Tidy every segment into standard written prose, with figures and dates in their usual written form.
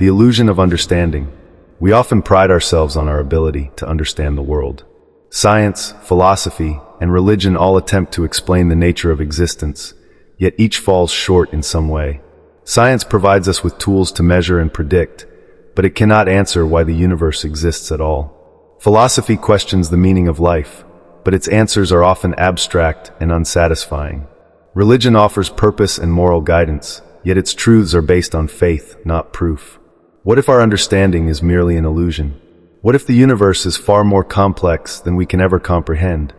the illusion of understanding. We often pride ourselves on our ability to understand the world. Science, philosophy, and religion all attempt to explain the nature of existence, yet each falls short in some way. Science provides us with tools to measure and predict, but it cannot answer why the universe exists at all. Philosophy questions the meaning of life, but its answers are often abstract and unsatisfying. Religion offers purpose and moral guidance, yet its truths are based on faith, not proof. What if our understanding is merely an illusion? What if the universe is far more complex than we can ever comprehend?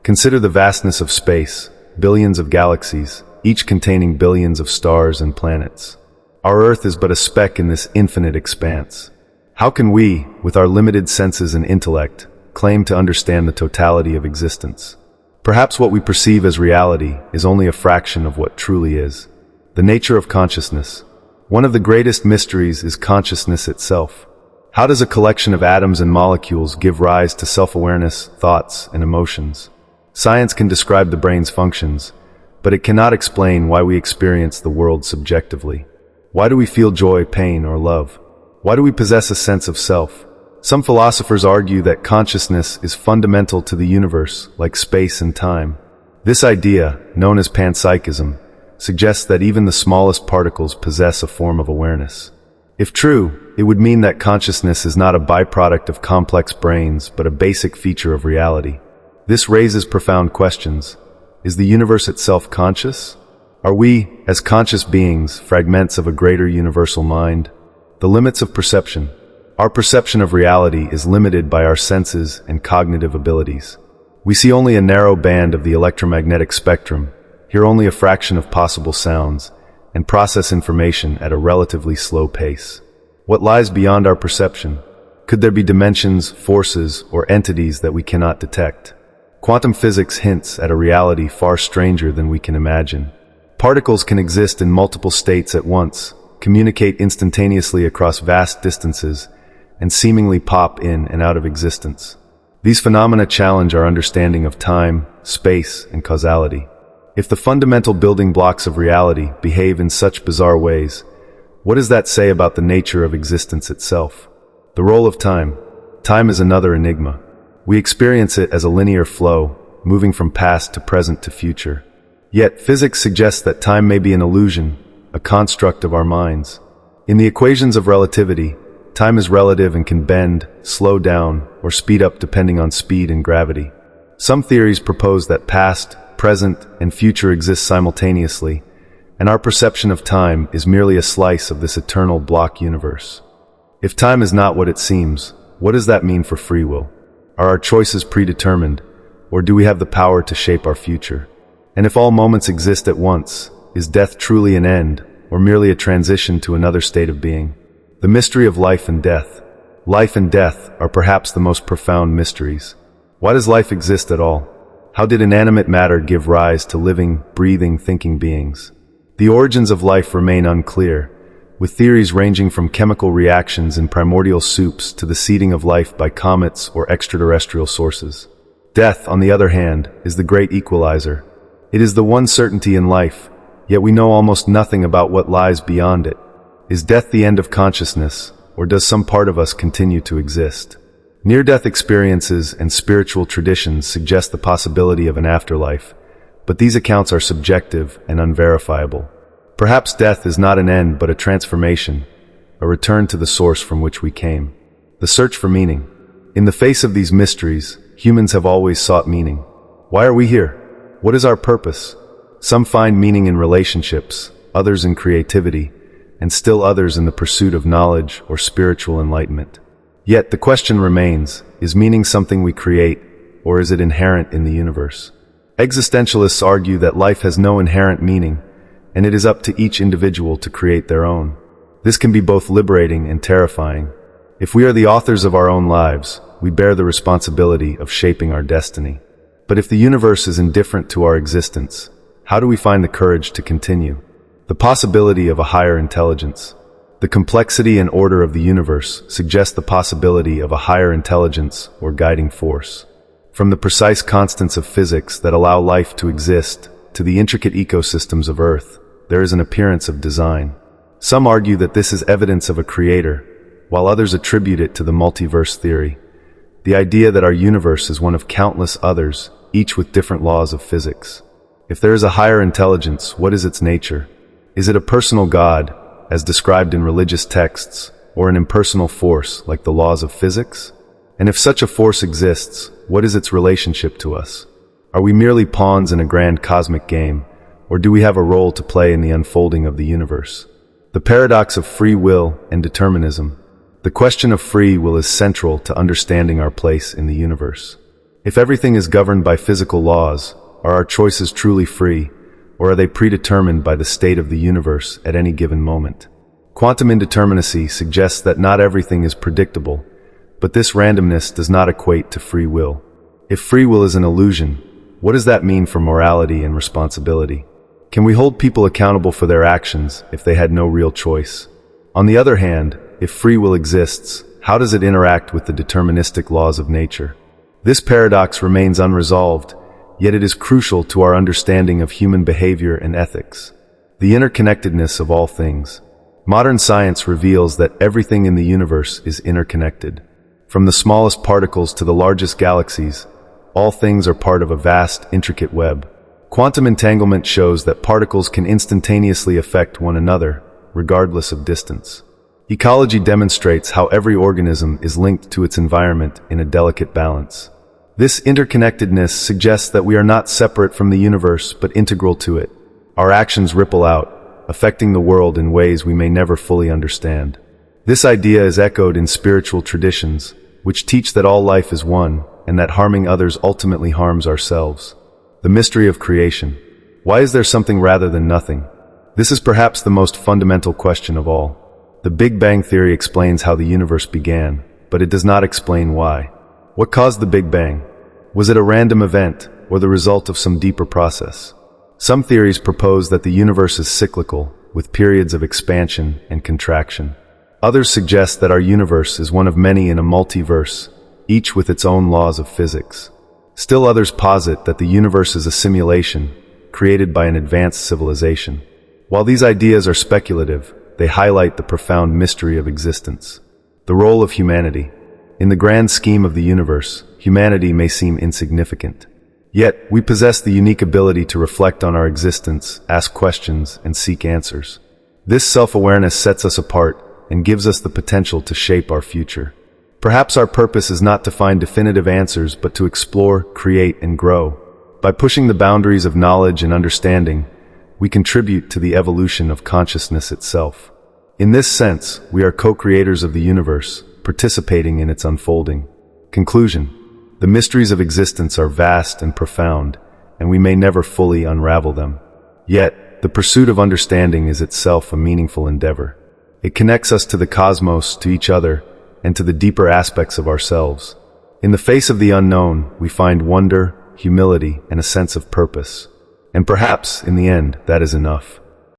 Consider the vastness of space, billions of galaxies, each containing billions of stars and planets. Our Earth is but a speck in this infinite expanse. How can we, with our limited senses and intellect, claim to understand the totality of existence? Perhaps what we perceive as reality is only a fraction of what truly is. The nature of consciousness. One of the greatest mysteries is consciousness itself. How does a collection of atoms and molecules give rise to self-awareness, thoughts, and emotions? Science can describe the brain's functions, but it cannot explain why we experience the world subjectively. Why do we feel joy, pain, or love? Why do we possess a sense of self? Some philosophers argue that consciousness is fundamental to the universe, like space and time. This idea, known as panpsychism, suggests that even the smallest particles possess a form of awareness. If true, it would mean that consciousness is not a byproduct of complex brains, but a basic feature of reality. This raises profound questions. Is the universe itself conscious? Are we, as conscious beings, fragments of a greater universal mind? The limits of perception. Our perception of reality is limited by our senses and cognitive abilities. We see only a narrow band of the electromagnetic spectrum, hear only a fraction of possible sounds, and process information at a relatively slow pace. What lies beyond our perception? Could there be dimensions, forces, or entities that we cannot detect? Quantum physics hints at a reality far stranger than we can imagine. Particles can exist in multiple states at once, communicate instantaneously across vast distances, and seemingly pop in and out of existence. These phenomena challenge our understanding of time, space, and causality. If the fundamental building blocks of reality behave in such bizarre ways, what does that say about the nature of existence itself? The role of time. Time is another enigma. We experience it as a linear flow, moving from past to present to future. Yet, physics suggests that time may be an illusion, a construct of our minds. In the equations of relativity, time is relative and can bend, slow down, or speed up depending on speed and gravity. Some theories propose that past, present, and future exist simultaneously, and our perception of time is merely a slice of this eternal block universe. If time is not what it seems, what does that mean for free will? Are our choices predetermined, or do we have the power to shape our future? And if all moments exist at once, is death truly an end, or merely a transition to another state of being? The mystery of life and death. Life and death are perhaps the most profound mysteries. Why does life exist at all? How did inanimate matter give rise to living, breathing, thinking beings? The origins of life remain unclear, with theories ranging from chemical reactions in primordial soups to the seeding of life by comets or extraterrestrial sources. Death, on the other hand, is the great equalizer. It is the one certainty in life, yet we know almost nothing about what lies beyond it. Is death the end of consciousness, or does some part of us continue to exist? Near-death experiences and spiritual traditions suggest the possibility of an afterlife, but these accounts are subjective and unverifiable. Perhaps death is not an end but a transformation, a return to the source from which we came. The search for meaning. In the face of these mysteries, humans have always sought meaning. Why are we here? What is our purpose? Some find meaning in relationships, others in creativity, and still others in the pursuit of knowledge or spiritual enlightenment. Yet the question remains, is meaning something we create, or is it inherent in the universe? Existentialists argue that life has no inherent meaning, and it is up to each individual to create their own. This can be both liberating and terrifying. If we are the authors of our own lives, we bear the responsibility of shaping our destiny. But if the universe is indifferent to our existence, how do we find the courage to continue? The possibility of a higher intelligence. The complexity and order of the universe suggest the possibility of a higher intelligence or guiding force. From the precise constants of physics that allow life to exist to the intricate ecosystems of Earth, there is an appearance of design. Some argue that this is evidence of a creator, while others attribute it to the multiverse theory, the idea that our universe is one of countless others, each with different laws of physics. If there is a higher intelligence, what is its nature? Is it a personal God, as described in religious texts, or an impersonal force like the laws of physics? And if such a force exists, what is its relationship to us? Are we merely pawns in a grand cosmic game, or do we have a role to play in the unfolding of the universe? The paradox of free will and determinism. The question of free will is central to understanding our place in the universe. If everything is governed by physical laws, are our choices truly free, or are they predetermined by the state of the universe at any given moment? Quantum indeterminacy suggests that not everything is predictable, but this randomness does not equate to free will. If free will is an illusion, what does that mean for morality and responsibility? Can we hold people accountable for their actions if they had no real choice? On the other hand, if free will exists, how does it interact with the deterministic laws of nature? This paradox remains unresolved, yet it is crucial to our understanding of human behavior and ethics. The interconnectedness of all things. Modern science reveals that everything in the universe is interconnected. From the smallest particles to the largest galaxies, all things are part of a vast, intricate web. Quantum entanglement shows that particles can instantaneously affect one another, regardless of distance. Ecology demonstrates how every organism is linked to its environment in a delicate balance. This interconnectedness suggests that we are not separate from the universe but integral to it. Our actions ripple out, affecting the world in ways we may never fully understand. This idea is echoed in spiritual traditions, which teach that all life is one and that harming others ultimately harms ourselves. The mystery of creation. Why is there something rather than nothing? This is perhaps the most fundamental question of all. The Big Bang Theory explains how the universe began, but it does not explain why. What caused the Big Bang? Was it a random event, or the result of some deeper process? Some theories propose that the universe is cyclical, with periods of expansion and contraction. Others suggest that our universe is one of many in a multiverse, each with its own laws of physics. Still others posit that the universe is a simulation, created by an advanced civilization. While these ideas are speculative, they highlight the profound mystery of existence. The role of humanity. In the grand scheme of the universe, humanity may seem insignificant. Yet, we possess the unique ability to reflect on our existence, ask questions, and seek answers. This self-awareness sets us apart and gives us the potential to shape our future. Perhaps our purpose is not to find definitive answers, but to explore, create, and grow. By pushing the boundaries of knowledge and understanding, we contribute to the evolution of consciousness itself. In this sense, we are co-creators of the universe, participating in its unfolding. Conclusion. The mysteries of existence are vast and profound, and we may never fully unravel them. Yet, the pursuit of understanding is itself a meaningful endeavor. It connects us to the cosmos, to each other, and to the deeper aspects of ourselves. In the face of the unknown, we find wonder, humility, and a sense of purpose. And perhaps, in the end, that is enough.